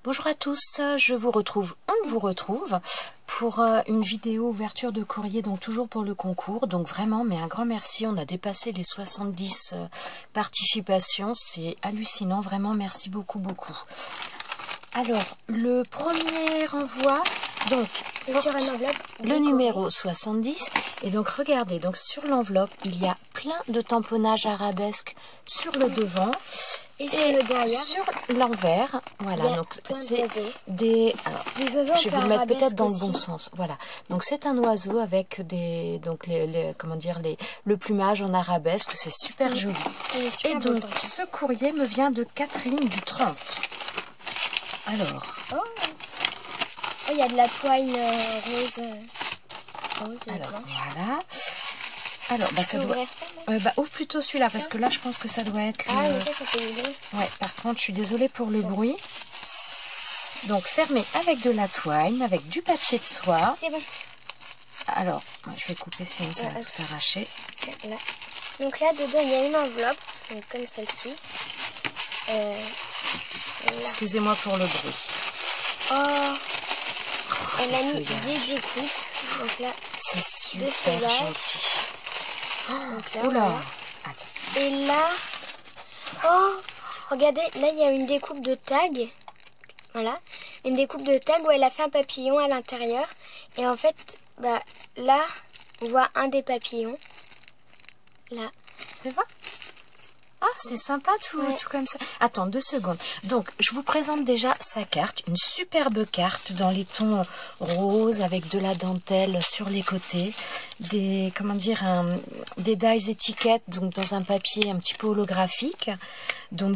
Bonjour à tous, on vous retrouve pour une vidéo ouverture de courrier, donc toujours pour le concours. Donc vraiment, mais un grand merci, on a dépassé les 70 participations, c'est hallucinant, vraiment merci beaucoup. Alors, le premier envoi, donc sur une enveloppe, le numéro 70, et donc regardez, donc sur l'enveloppe, il y a plein de tamponnages arabesques sur le devant. Et sur le derrière, sur l'envers, voilà, donc c'est des... Alors, je vais vous le mettre peut-être dans le bon sens, voilà. Donc c'est un oiseau avec des... Donc comment dire, le plumage en arabesque, c'est super joli. Et donc ce courrier me vient de Catherine du 30. Alors... Oh, il y a de la toile rose. Alors, voilà. Alors, ça doit... ouvre plutôt celui-là, parce que là, je pense que ça doit être... Ah, ok, ça fait du bruit. Ouais, par contre, je suis désolée pour le bruit. Donc, fermé avec de la toile, avec du papier de soie. C'est bon. Alors, je vais couper, sinon ça va tout arracher. Là. Donc là, dedans, il y a une enveloppe, donc comme celle-ci. Excusez-moi pour le bruit. Elle a mis des découpes. Donc là, c'est super gentil. Donc là, oula, voilà. Et là, regardez, là il y a une découpe de tag. Voilà, une découpe de tag où elle a fait un papillon à l'intérieur. Et en fait, là, on voit un des papillons. Là. Tu vois? Ah, c'est sympa tout comme ça. Attends, 2 secondes. Donc, je vous présente déjà sa carte. Une superbe carte dans les tons roses avec de la dentelle sur les côtés. Des, comment dire, des dies étiquettes, donc dans un papier un petit peu holographique. Donc,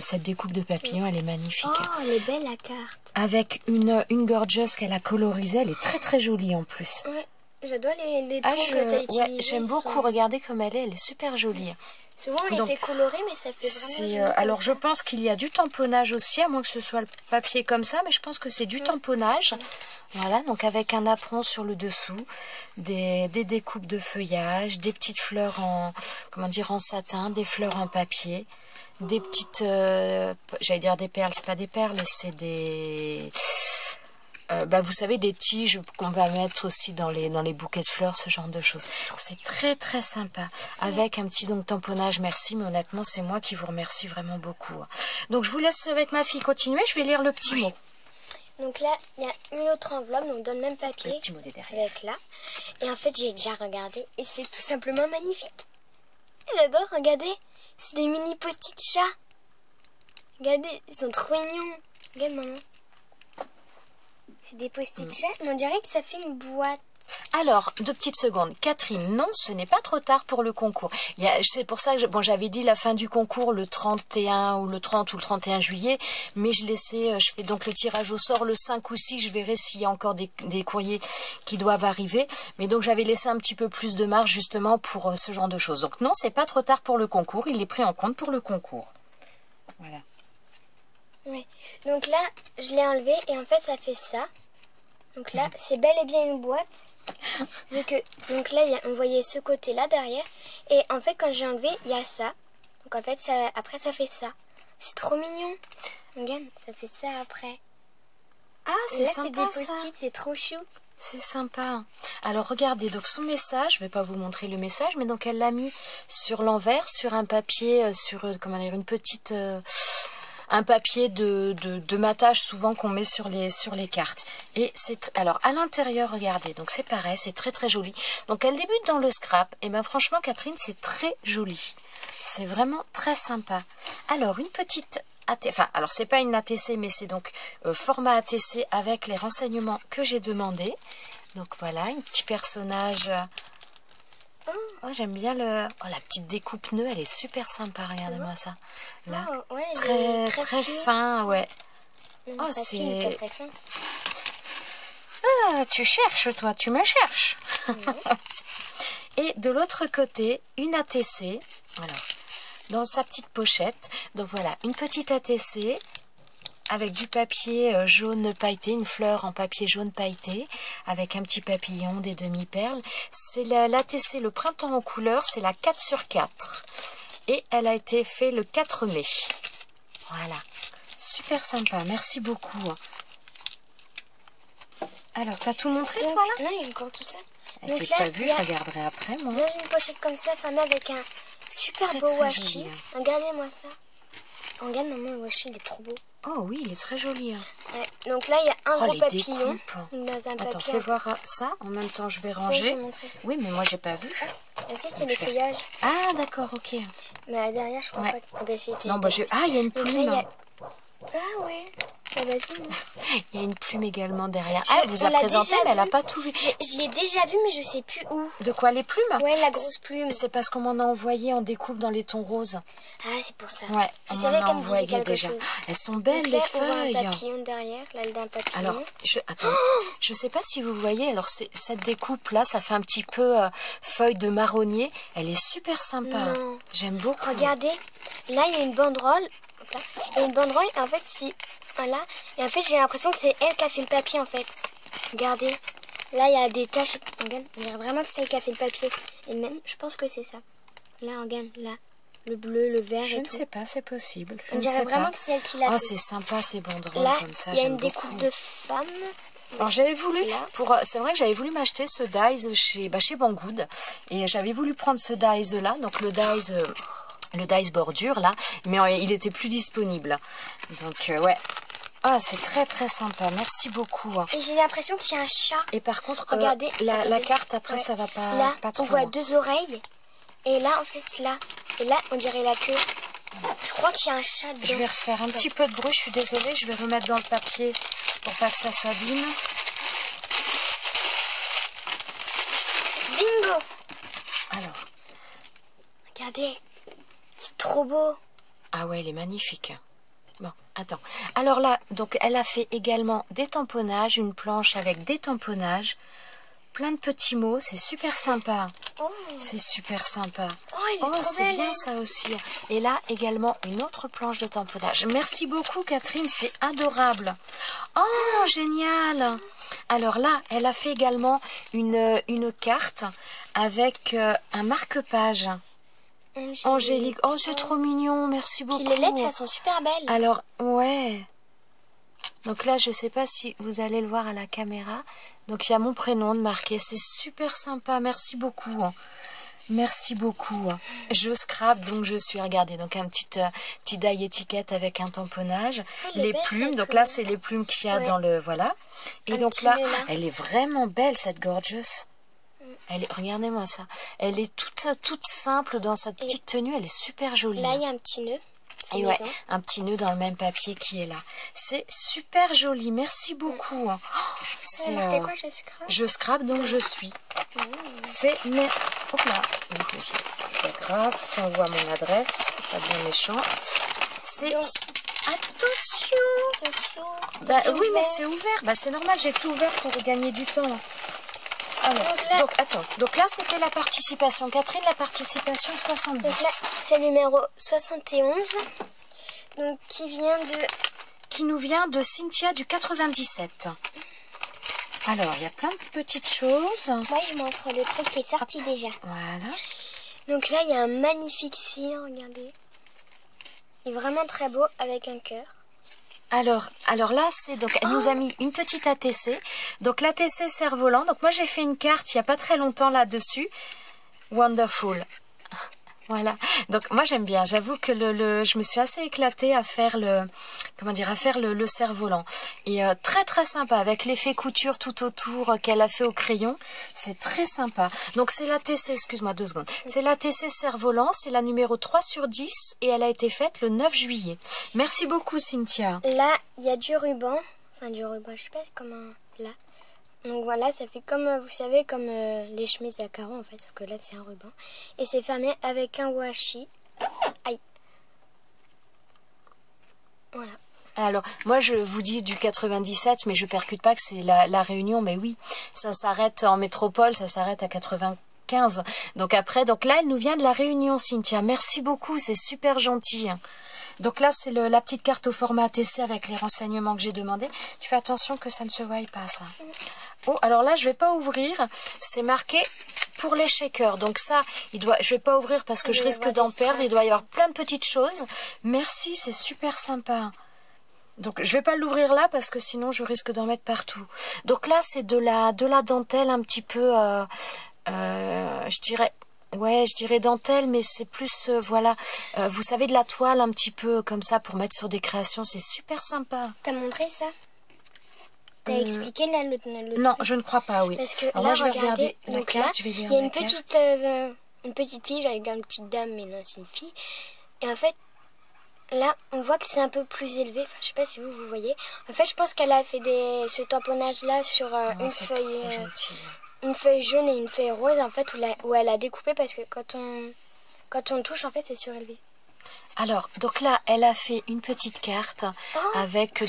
cette découpe de papillon, elle est magnifique. Oh, elle est belle la carte. Avec une gorgeous qu'elle a colorisée. Elle est très très jolie en plus. Ouais, j'adore les tons que tu as utilisés. Ouais, j'aime beaucoup. Regardez comme elle est super jolie. Souvent, on les fait colorer, mais ça fait vraiment joli. Alors, je pense qu'il y a du tamponnage aussi, à moins que ce soit le papier comme ça, mais je pense que c'est du tamponnage. Voilà, donc avec un apron sur le dessous, des découpes de feuillage, des petites fleurs en, comment dire, en satin, des fleurs en papier, des petites, j'allais dire des perles, c'est pas des perles, c'est des... vous savez, des tiges qu'on va mettre aussi dans les bouquets de fleurs, ce genre de choses. C'est très très sympa. Avec un petit tamponnage, merci, mais honnêtement, c'est moi qui vous remercie vraiment beaucoup. Donc, je vous laisse avec ma fille continuer. Je vais lire le petit mot. Donc là, il y a une autre enveloppe, donc dans le même papier. Le petit mot derrière. Avec là. Et en fait, j'ai déjà regardé et c'est tout simplement magnifique. J'adore, regardez. C'est des mini petits chats. Regardez, ils sont trop mignons. Regarde, maman. C'est des post-it chats, mais on dirait que ça fait une boîte. Alors, 2 petites secondes. Catherine, non, ce n'est pas trop tard pour le concours. C'est pour ça que j'avais dit la fin du concours le 31 ou le 30 ou le 31 juillet, mais je fais donc le tirage au sort le 5 ou 6, je verrai s'il y a encore des courriers qui doivent arriver. Mais donc, j'avais laissé un petit peu plus de marge justement pour ce genre de choses. Donc non, c'est pas trop tard pour le concours, il est pris en compte pour le concours. Voilà. Ouais. Donc là, je l'ai enlevé et en fait, ça fait ça. Donc là, c'est bel et bien une boîte. Donc là, on voyait ce côté-là derrière. Et en fait, quand j'ai enlevé, il y a ça. Donc en fait, après, ça fait ça. C'est trop mignon. Regarde, ça fait ça après. Ah, c'est sympa, c'est des post-it, c'est trop chou. C'est sympa. Alors, regardez, donc son message, je ne vais pas vous montrer le message, mais donc elle l'a mis sur l'envers, sur un papier, sur, comment dire, une petite... un papier de matage souvent qu'on met sur les cartes. Et alors à l'intérieur, regardez, donc c'est pareil, c'est très très joli. Donc elle débute dans le scrap, et ben franchement Catherine, c'est très joli. C'est vraiment très sympa. Alors une petite alors c'est pas une ATC, mais c'est donc format ATC avec les renseignements que j'ai demandé. Donc voilà, un petit personnage. Oh, j'aime bien la petite découpe nœud, elle est super sympa, regardez-moi ça. Là, très fin, ouais. Oh, c'est... Ah, tu cherches, toi, tu me cherches. Et de l'autre côté, une ATC, voilà, dans sa petite pochette. Donc voilà, une petite ATC avec du papier jaune pailleté, une fleur en papier jaune pailleté, avec un petit papillon, des demi-perles. C'est l'ATC le printemps en couleur, c'est la 4/4. Et elle a été faite le 4 mai. Voilà. Super sympa, merci beaucoup. Alors, t'as tout montré, Donc, toi, là? non, il y a encore tout ça. J'ai Donc là, pas vu, il y a je regarderai après, moi. dans une pochette comme ça, fermée avec un super Très, beau très washi. joli, hein. Regardez-moi ça. Regarde, maman, le washi, il est trop beau. Oh oui, il est très joli. Hein. Ouais. Donc là, il y a un Oh, gros les papillon. découpes. Dans un Attends, papier. fais voir ça. En même temps, je vais Ça, ranger. j'ai montré. Oui, mais moi, j'ai pas vu. Ah, si, c'est Donc, les je vais- feuillages. Ah, d'accord, ok. Mais derrière, je crois Ouais. pas qu'on peut essayer de Non, bah, ah, il y a une Donc là, plume. il y a... Ah ouais. Ah, vas-y. Il y a une plume également derrière. Je- Ah, elle vous on a l'a présenté, déjà mais elle a vu. pas tout vu. Je l'ai déjà vu, mais je sais plus où. De quoi, les plumes? Ouais, la grosse plume. C'est parce qu'on m'en a envoyé en découpe dans les tons roses. Ah, c'est pour ça. Ouais, Je on savais m'en a qu'elle me disait envoyé quelque déjà. chose. Elles sont belles, Donc là, les on voit un feuilles. papillon derrière, l'aile d'un papillon. Alors, attends, je sais pas si vous voyez, alors cette découpe-là, ça fait un petit peu feuille de marronnier. Elle est super sympa. Non. J'aime beaucoup. Regardez, là, il y a une banderole. Donc là, il y a une banderole, et en fait, si... Voilà. Et en fait, j'ai l'impression que c'est elle qui a fait le papier, en fait. Regardez. Là, il y a des taches. Regarde, on dirait vraiment que c'est elle qui a fait le papier. Et même, je pense que c'est ça. Là, regarde, là. Le bleu, le vert Je et ne tout. sais pas, c'est possible. Je On ne dirait sais vraiment pas. que c'est elle qui l'a Oh, fait. c'est sympa ces banderoles Là, comme ça. il y a j'aime une découpe beaucoup. de femme. Alors j'avais voulu, Là. c'est vrai que j'avais voulu m'acheter ce dies chez Banggood et j'avais voulu prendre ce dies là, donc le dies bordure là, mais il était plus disponible. Donc ouais, ah c'est très très sympa, merci beaucoup. Et j'ai l'impression qu'il y a un chat. Et par contre, Regardez, la attendez. carte après Ouais. ça va pas, Là, pas on trop voit loin. 2 oreilles. Et là, en fait, là. Et là, on dirait la queue. Je crois qu'il y a un chat dedans. Je vais refaire un petit peu de bruit, je suis désolée, je vais remettre dans le papier pour pas que ça s'abîme. Bingo! Alors, Regardez. Il est trop beau. ah ouais, il est magnifique. Bon, attends. Alors là, donc elle a fait également des tamponnages, une planche avec des tamponnages, plein de petits mots, c'est super sympa. Oh, C'est super sympa. oh il est Oh, trop c'est belle. bien ça aussi. Et là, également, une autre planche de tamponnage. Merci beaucoup, Catherine, c'est adorable. Oh, génial. Alors là, elle a fait également une carte avec un marque-page. Angélique. Oh, c'est trop mignon, merci beaucoup. Puis les lettres, elles sont super belles. Alors, ouais. Donc là, je sais pas si vous allez le voir à la caméra. Donc, il y a mon prénom de marqué. C'est super sympa. Merci beaucoup. Merci beaucoup. Je scrape, donc je suis, regardez, donc un petit die étiquette avec un tamponnage. Elle est Les belle, plumes, cette donc plume. là, c'est les plumes qu'il y a Ouais. dans le... Voilà. Et Un donc petit là, nœud là. elle est vraiment belle, cette gorgeous. Regardez-moi ça. Elle est toute simple dans sa petite tenue. Elle est super jolie. Là, il y a un petit nœud. Et ouais, un petit nœud dans le même papier qui est là. C'est super joli. Merci beaucoup. Oh, C'est marqué quoi, je scrape? je scrape, donc je suis. C'est... Mais... Hop là. C'est pas grave, si on voit mon adresse, c'est pas bien méchant. C'est... Donc, Attention. Attention. Bah, Petit oui, mais ouvert. c'est ouvert. Bah, c'est normal, j'ai tout ouvert pour gagner du temps. Alors, Donc là- donc, attends. Donc là, c'était la participation. Catherine, la participation 70. Donc là, c'est le numéro 71. Donc, qui vient de... Qui nous vient de Cynthia du 97. Alors, il y a plein de petites choses. Moi, je montre le truc qui est sorti déjà. Voilà. Donc là, il y a un magnifique cire, regardez. Il est vraiment très beau avec un cœur. Alors là, c'est donc elle nous a mis une petite ATC. Donc l'ATC cerf-volant. Donc moi, j'ai fait une carte il n'y a pas très longtemps là-dessus. Wonderful. Voilà. Donc moi, j'aime bien. J'avoue que je me suis assez éclatée à faire le cerf-volant. Et très très sympa avec l'effet couture tout autour qu'elle a fait au crayon. C'est très sympa. Donc c'est l'ATC, excuse-moi 2 secondes. C'est l'ATC cerf-volant, c'est la numéro 3/10 et elle a été faite le 9 juillet. Merci beaucoup Cynthia. Là, il y a du ruban. Enfin, du ruban, je sais pas comment... Là. Donc voilà, ça fait comme, vous savez, comme les chemises à carreaux en fait. Sauf que là, c'est un ruban. Et c'est fermé avec un washi. Aïe. Voilà. Alors, moi je vous dis du 97, mais je percute pas que c'est la Réunion, mais oui, ça s'arrête en métropole, ça s'arrête à 95. Donc après, donc là, elle nous vient de la Réunion, Cynthia. Merci beaucoup, c'est super gentil. Donc là, c'est la petite carte au format ATC avec les renseignements que j'ai demandé. Tu fais attention que ça ne se voie pas, ça. Oh, alors là, je vais pas ouvrir. C'est marqué pour les shakers. Donc ça, je vais pas ouvrir parce que je risque d'en perdre. Il doit y avoir plein de petites choses. Merci, c'est super sympa. Donc je vais pas l'ouvrir là parce que sinon je risque d'en mettre partout. Donc là c'est de la dentelle un petit peu, je dirais, ouais je dirais dentelle, mais c'est plus voilà, vous savez, de la toile un petit peu comme ça pour mettre sur des créations, c'est super sympa. T'as montré ça? T'as expliqué là le Non, truc? je ne crois pas, oui. Parce que alors là, moi je vais regardez, regarder la donc carte, là, je vais lire il y a la une carte. petite fille, j'allais dire une petite dame, mais non, c'est une fille. Et en fait, là, on voit que c'est un peu plus élevé. Enfin, je sais pas si vous voyez. En fait, je pense qu'elle a fait ce tamponnage-là sur Oh, c'est trop gentil. une feuille jaune et une feuille rose, en fait, où elle a découpé parce que quand on touche, en fait, c'est surélevé. Alors, donc là, elle a fait une petite carte avec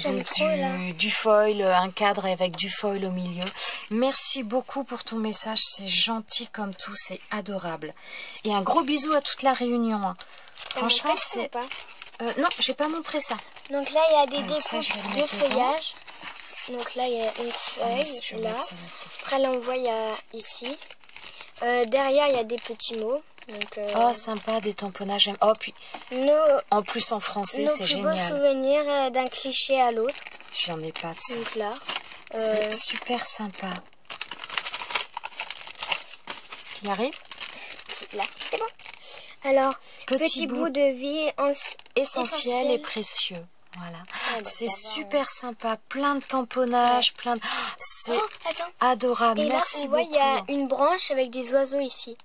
du foil, un cadre avec du foil au milieu. Merci beaucoup pour ton message, c'est gentil comme tout, c'est adorable. Et un gros bisou à toute la réunion. Franchement, c'est... non, j'ai pas montré ça. Donc là, il y a des découpes de feuillage. Donc là, il y a une feuille, là. Après, là, on voit, il y a ici. Derrière, il y a des petits mots. Donc, oh, sympa, des tamponnages. Oh, puis, en plus en français, c'est génial. Nos plus beaux souvenirs d'un cliché à l'autre. J'en ai pas de ça. Donc là. C'est super sympa. Tu y arrives? Là, c'est bon. Alors, petit bout de vie essentiel et précieux. Voilà. C'est super sympa. Plein de tamponnages, plein de... C'est adorable. Et merci là, on voit, beaucoup. Il y a une branche avec des oiseaux ici.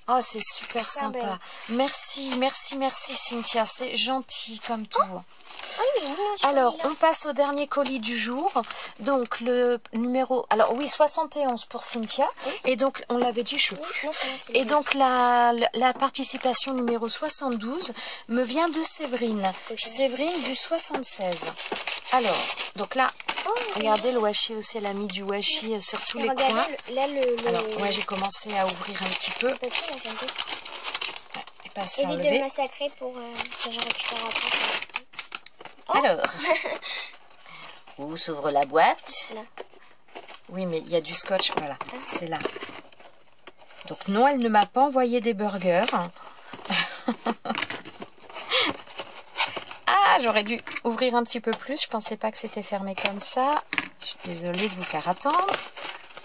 Oh, c'est super sympa. Belle. Merci Cynthia, c'est gentil comme tout. Oui, alors, on passe au dernier colis du jour. Donc, le numéro... Alors, oui, 71 pour Cynthia. Oui. Et donc, on l'avait dit, je... Oui, et donc, la participation numéro 72 me vient de Séverine. Séverine du 76. Alors, donc là, regardez, le washi aussi, elle a mis du washi sur tous les coins. Là, alors, moi, j'ai commencé à ouvrir un petit peu. Évite de massacrer pour que je récupère après. Alors, où s'ouvre la boîte? Là. Oui, mais il y a du scotch, voilà, c'est là. Donc non, elle ne m'a pas envoyé des burgers. Ah, j'aurais dû ouvrir un petit peu plus, je pensais pas que c'était fermé comme ça. Je suis désolée de vous faire attendre.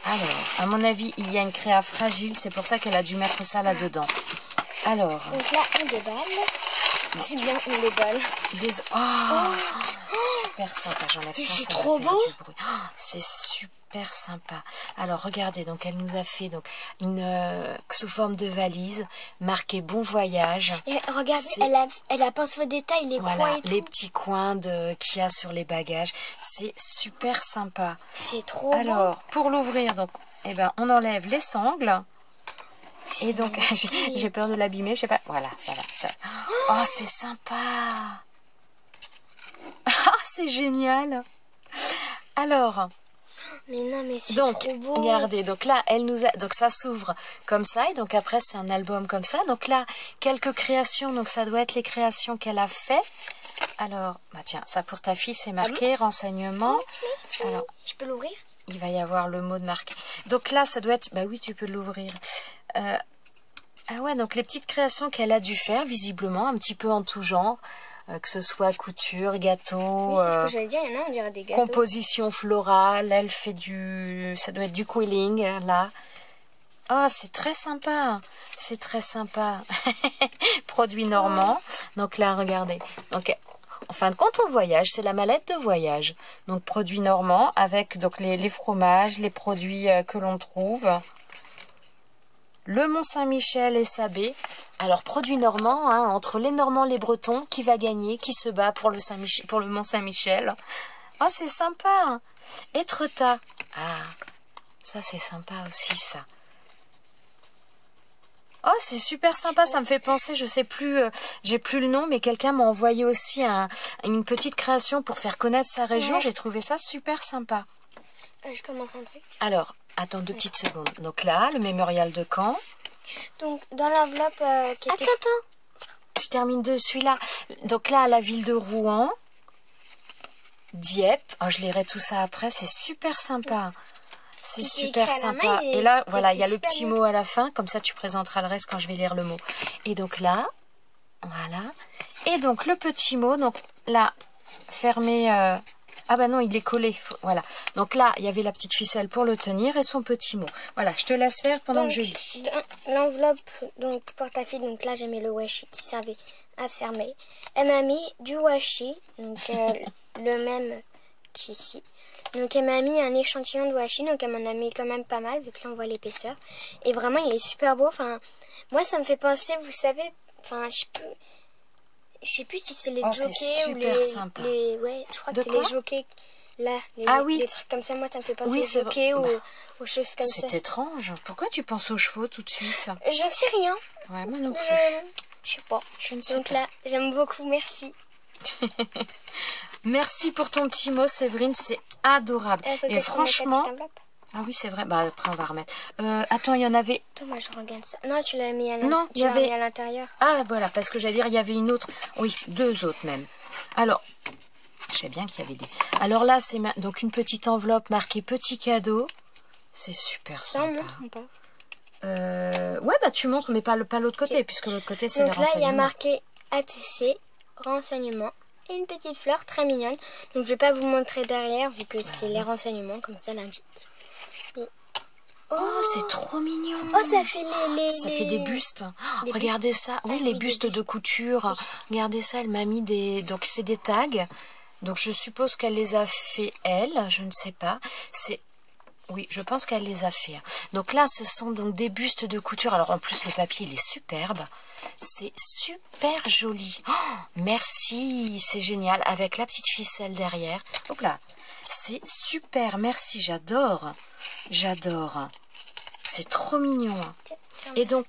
Alors, à mon avis, il y a une créa fragile, c'est pour ça qu'elle a dû mettre ça là-dedans. Alors... Donc là, on déballe. C'est bien, on déballe. Super sympa, j'enlève ça. C'est trop beau. C'est super sympa. Alors regardez, donc elle nous a fait donc une sous forme de valise marquée bon voyage. Et regardez, elle a pensé aux détails, les coins et tout. Les petits coins qu'il y a sur les bagages. C'est super sympa. C'est trop beau. Alors pour l'ouvrir, donc eh ben on enlève les sangles. Et donc, j'ai peur de l'abîmer, je sais pas. Voilà, ça va. Ça. Oh, c'est sympa. Ah, c'est génial. Alors. Mais non, mais c'est trop beau. Regardez, donc là, elle nous a... Donc ça s'ouvre comme ça, et donc après, c'est un album comme ça. Donc là, quelques créations, donc ça doit être les créations qu'elle a fait. Alors, bah tiens, ça pour ta fille, c'est marqué, renseignement. Alors, je peux l'ouvrir? Il va y avoir le mot de marque. Donc là, ça doit être... Bah oui, tu peux l'ouvrir. Ah ouais, donc les petites créations qu'elle a dû faire, visiblement, un petit peu en tout genre, que ce soit couture, gâteau, oui, c'est ce que j'allais dire, il y en a, on dirait des gâteaux. Composition florale, elle fait ça doit être du quilling, là. Ah, c'est très sympa, c'est très sympa. Produit normand, donc là, regardez, donc... En fin de compte, on voyage, c'est la mallette de voyage. Donc, produit normand avec donc, les fromages, les produits que l'on trouve. Le Mont-Saint-Michel et sa baie. Alors, produit normand, hein, entre les Normands et les Bretons, qui va gagner, qui se bat pour le Mont-Saint-Michel. Oh, c'est sympa. Hein. Étretat. Ah, ça, c'est sympa aussi, ça. Oh, c'est super sympa, ça me fait penser, je sais plus, j'ai plus le nom, mais quelqu'un m'a envoyé aussi une petite création pour faire connaître sa région. Ouais. J'ai trouvé ça super sympa. Je peux montrer un truc? Alors, attends 2 petites secondes. Donc là, le mémorial de Caen. Donc, dans l'enveloppe qui était... Attends. Je termine de celui-là. Donc là, la ville de Rouen. Dieppe. Oh, je lirai tout ça après, c'est super sympa. C'est super sympa. Et là, voilà, il y a le petit mot à la fin. Comme ça, tu présenteras le reste quand je vais lire le mot. Et donc là, voilà. Et donc, le petit mot, donc là, fermer... Ah bah non, il est collé. Voilà. Donc là, il y avait la petite ficelle pour le tenir et son petit mot. Voilà, je te laisse faire pendant que je lis. L'enveloppe donc pour ta fille, donc là j'ai mis le washi qui servait à fermer. Elle m'a mis du washi, donc le même qu'ici. Donc elle m'a mis un échantillon de washi, donc elle m'en a mis quand même pas mal vu que là on voit l'épaisseur. Et vraiment il est super beau. Enfin, moi ça me fait penser, vous savez, enfin je sais plus si c'est les jockeys ou sympa. ouais, je crois que c'est les jockeys là, les trucs comme ça. Moi ça me fait penser aux jockeys ou aux choses comme ça. C'est étrange. Pourquoi tu penses aux chevaux tout de suite? Je sais rien. Ouais, moi non plus. Je sais pas. Je ne sais Donc pas. là, j'aime beaucoup, merci. Merci pour ton petit mot, Séverine, c'est adorable. Et franchement... Ah oui, c'est vrai. Bah après, on va remettre. Attends, il y en avait... Attends, moi je regarde ça. Non, tu l'as mis à l'intérieur. Ah, voilà, parce que j'allais dire, il y avait une autre. Oui, 2 autres même. Alors, je sais bien qu'il y avait des... Alors là, c'est donc une petite enveloppe marquée petit cadeau. C'est super sympa. Non, pas. Ouais, bah tu montres, mais pas l'autre côté, puisque l'autre côté, c'est les renseignements. Donc là, il y a marqué ATC, renseignements, et une petite fleur très mignonne. Donc je vais pas vous montrer derrière, vu que c'est les renseignements, comme ça l'indique. Oh, c'est trop mignon. Oh, ça fait ça fait des bustes. Oh, regardez ça. Oui, les bustes de couture. Regardez ça, elle m'a mis des... Donc, c'est des tags. Donc, je suppose qu'elle les a fait, elle. Je ne sais pas. C'est... Oui, je pense qu'elle les a fait. Donc là, ce sont donc des bustes de couture. Alors, en plus, le papier, il est superbe. C'est super joli. Oh, merci, c'est génial. Avec la petite ficelle derrière. Hop là. C'est super, merci, j'adore. J'adore. C'est trop mignon. Et donc,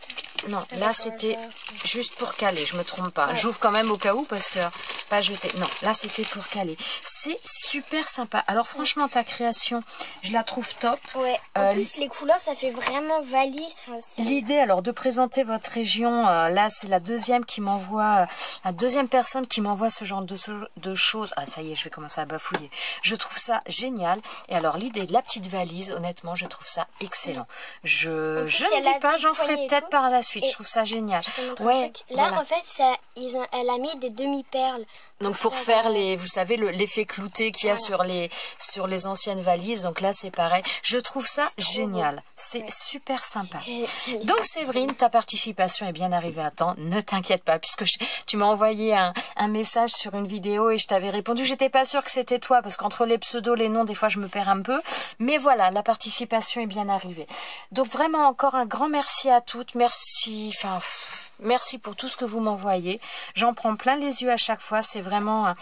non, là c'était juste pour caler, je me trompe pas. J'ouvre quand même au cas où parce que pas jeter. Non, là c'était pour caler. C'est super sympa. Alors franchement, ta création, je la trouve top. Ouais, en plus les couleurs, ça fait vraiment valise. Enfin, l'idée alors de présenter votre région, là c'est la deuxième qui m'envoie, la deuxième personne qui m'envoie ce genre de choses. Ah ça y est, je vais commencer à bafouiller. Je trouve ça génial. Et alors l'idée de la petite valise, honnêtement, je trouve ça excellent. Je ne dis pas, j'en ferai peut-être par la suite. Je trouve ça génial. Ouais. Là, en fait, elle a mis des demi-perles. Donc pour faire les, vous savez, l'effet clouté qu'il y a sur les anciennes valises. Donc là c'est pareil. Je trouve ça génial. C'est super sympa. Donc Séverine, ta participation est bien arrivée à temps. Ne t'inquiète pas puisque tu m'as envoyé un message sur une vidéo et je t'avais répondu. J'étais pas sûre que c'était toi parce qu'entre les pseudos, les noms, des fois je me perds un peu. Mais voilà, la participation est bien arrivée. Donc vraiment encore un grand merci à toutes. Merci, merci pour tout ce que vous m'envoyez. J'en prends plein les yeux à chaque fois. C'est vraiment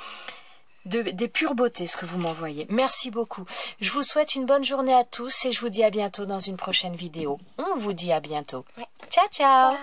des pures beautés ce que vous m'envoyez. Merci beaucoup. Je vous souhaite une bonne journée à tous et je vous dis à bientôt dans une prochaine vidéo. On vous dit à bientôt. Ouais. Ciao, ciao.